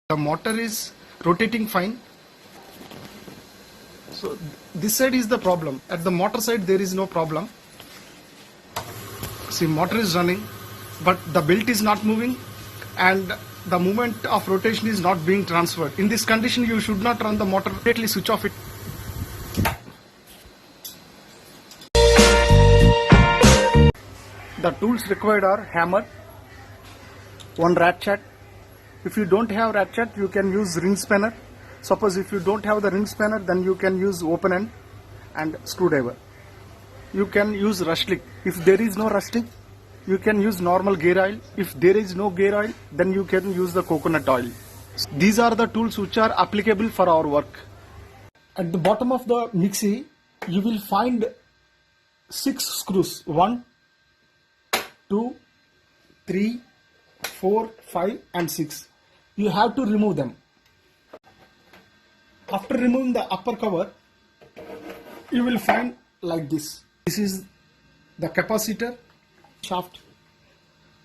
The motor is rotating fine. So this side is the problem. At the motor side there is no problem. See, motor is running, but the belt is not moving and the movement of rotation is not being transferred. In this condition you should not run the motor, immediately switch off it. The tools required are hammer, one ratchet. If you don't have ratchet, you can use ring spanner. Suppose if you don't have the ring spanner, then you can use open end and screwdriver. You can use rustling. If there is no rustling, you can use normal gear oil. If there is no gear oil, then you can use the coconut oil. These are the tools which are applicable for our work. At the bottom of the mixie, you will find 6 screws. 1, 2, 3, 4, 5 and 6. You have to remove them. After removing the upper cover, you will find like this. This is the capacitor shaft.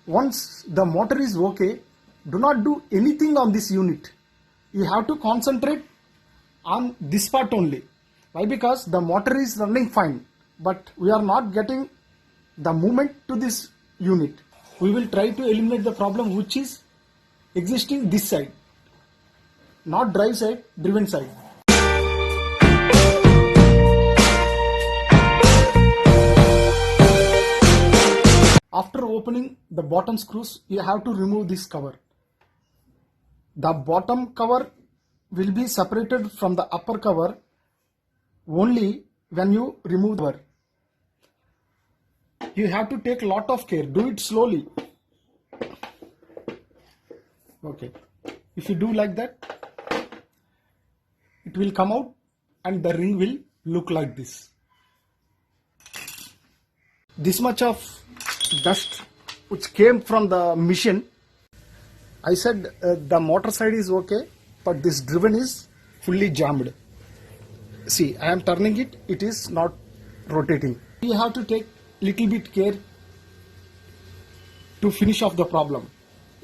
Once the motor is okay, do not do anything on this unit. You have to concentrate on this part only. Why? Because the motor is running fine, but we are not getting the movement to this unit. We will try to eliminate the problem which is existing this side, not drive side, driven side. After opening the bottom screws, you have to remove this cover. The bottom cover will be separated from the upper cover only when you remove the cover. You have to take a lot of care. Do it slowly. Okay. If you do like that, it will come out and the ring will look like this. This much of dust which came from the machine. I said the motor side is okay, but this driven is fully jammed. See, I am turning it, it is not rotating. You have to take little bit care to finish off the problem.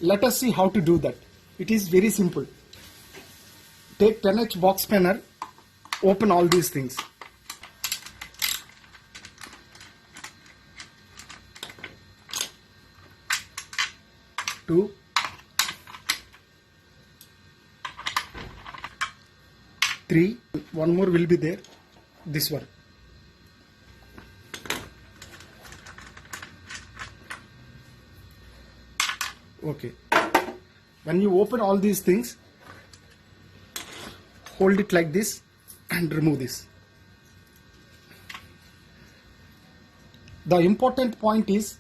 Let us see how to do that. It is very simple. Take 10H box spanner, open all these things. Two, three, one more will be there, this one. Okay. When you open all these things, hold it like this and remove this. The important point is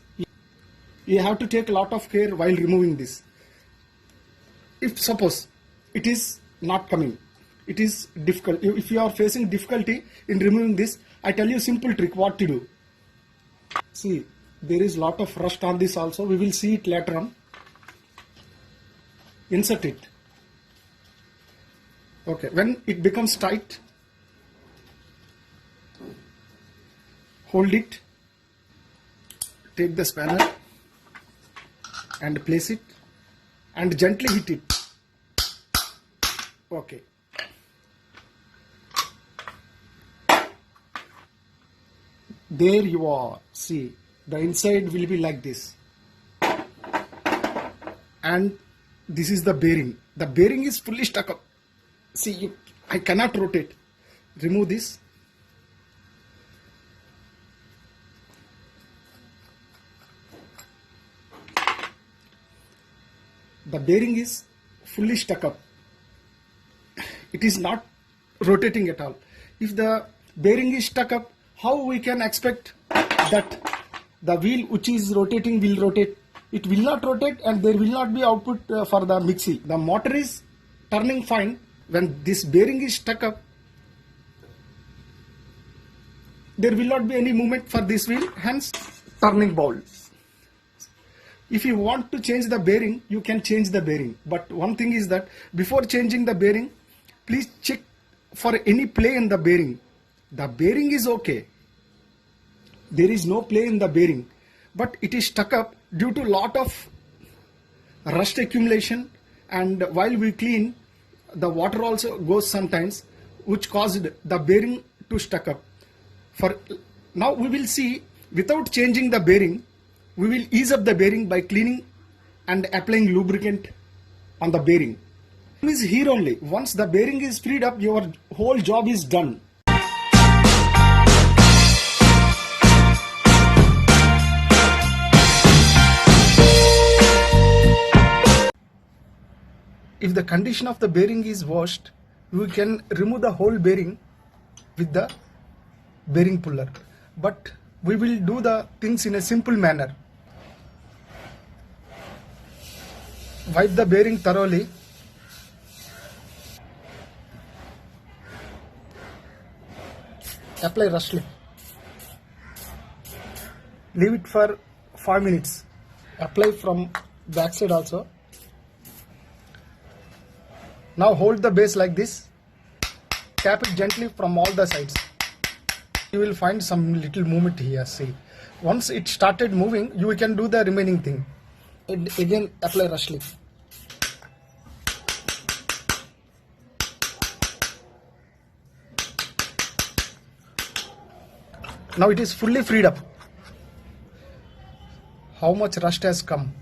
you have to take a lot of care while removing this. If suppose it is not coming, it is difficult. If you are facing difficulty in removing this, I tell you a simple trick what to do. See, there is lot of rust on this also. We will see it later on. Insert it. Okay, when it becomes tight, hold it, take the spanner and place it and gently hit it. Okay. There you are. See, the inside will be like this. And this is the bearing. The bearing is fully stuck up. See, I cannot rotate. Remove this. The bearing is fully stuck up. It is not rotating at all. If the bearing is stuck up, how we can expect that the wheel which is rotating will rotate? It will not rotate and there will not be output for the mixie. The motor is turning fine. When this bearing is stuck up, there will not be any movement for this wheel, hence turning ball. If you want to change the bearing, you can change the bearing. But one thing is that before changing the bearing, please check for any play in the bearing. The bearing is okay. There is no play in the bearing, but it is stuck up due to lot of rust accumulation and while we clean, the water also goes sometimes, which caused the bearing to stuck up. For now we will see, without changing the bearing, we will ease up the bearing by cleaning and applying lubricant on the bearing. It is here only. Once the bearing is freed up, your whole job is done. If the condition of the bearing is washed, we can remove the whole bearing with the bearing puller. But we will do the things in a simple manner. Wipe the bearing thoroughly. Apply rustling. Leave it for 5 minutes. Apply from back side also. Now hold the base like this. Tap it gently from all the sides. You will find some little movement here. See, once it started moving, you can do the remaining thing. And again apply rustling. Now it is fully freed up. How much rust has come?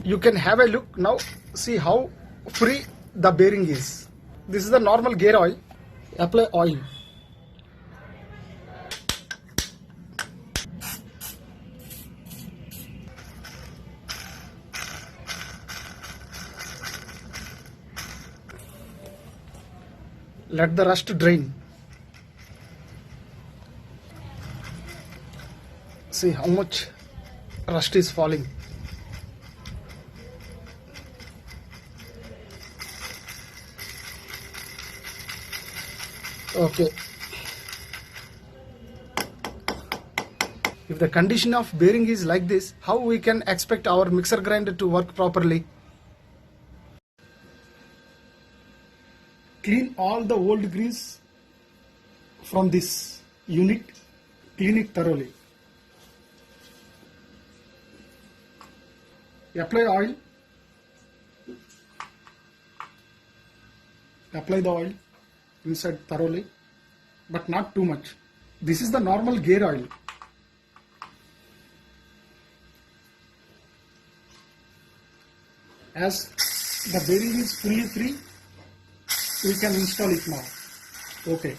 You can have a look now. See how free the bearing is. This is the normal gear oil. Apply oil. Let the rust drain. See how much rust is falling. Okay. If the condition of bearing is like this, how we can expect our mixer grinder to work properly? Clean all the old grease from this unit. Clean it thoroughly. Apply oil. Apply the oil inside thoroughly, but not too much. This is the normal gear oil. As the bearing is fully free, we can install it now. Okay.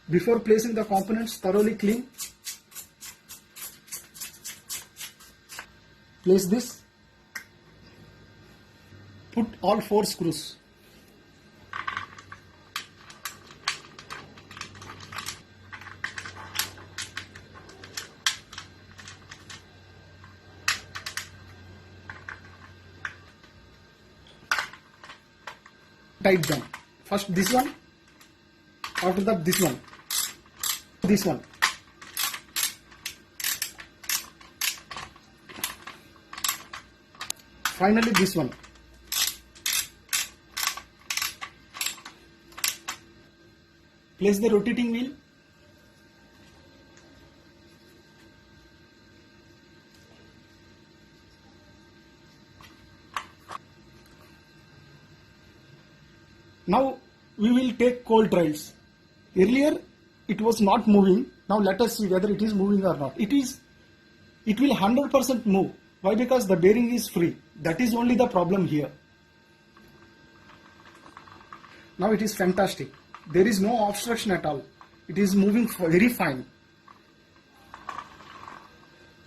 Before placing the components, thoroughly clean. Place this. Put all 4 screws. Tight them. First this one, after that this one, this one. Finally this one. Place the rotating wheel. Now we will take cold trials. Earlier it was not moving. Now let us see whether it is moving or not. It will 100% move. Why? Because the bearing is free. That is only the problem here. Now it is fantastic. There is no obstruction at all. It is moving very fine.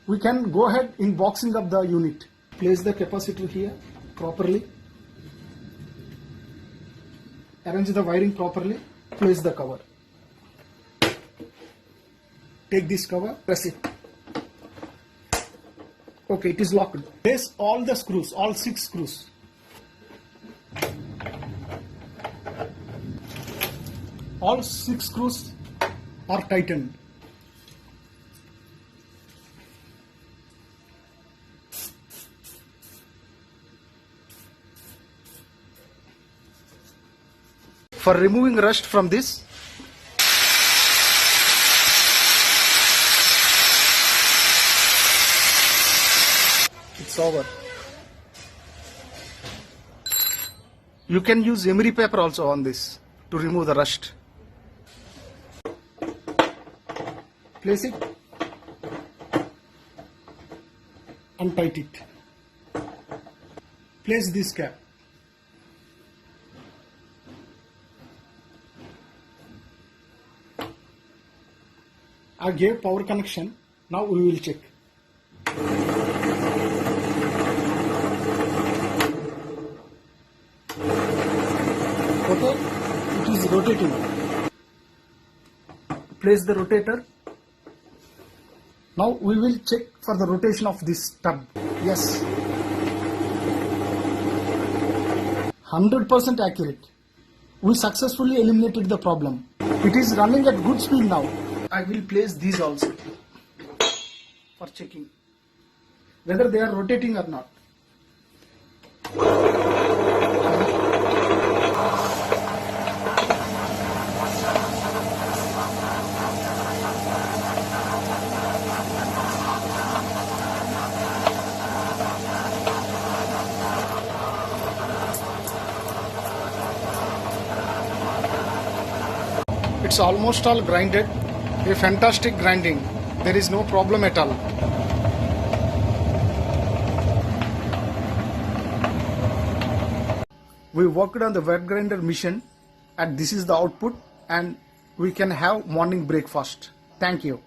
We can go ahead in boxing up the unit. Place the capacitor here properly. Arrange the wiring properly. Place the cover. Take this cover, press it. Okay, it is locked. Place all the screws, all 6 screws. All 6 screws are tightened. For removing rust from this, it's over. You can use emery paper also on this to remove the rust. Place it and tight it. Place this cap. I gave power connection. Now we will check. Okay, it is rotating. Place the rotator. Now we will check for the rotation of this tub. Yes, 100% accurate. We successfully eliminated the problem. It is running at good speed now. I will place these also for checking whether they are rotating or not. It's almost all grinded. A fantastic grinding. There is no problem at all. We worked on the wet grinder machine and this is the output, and we can have morning breakfast. Thank you.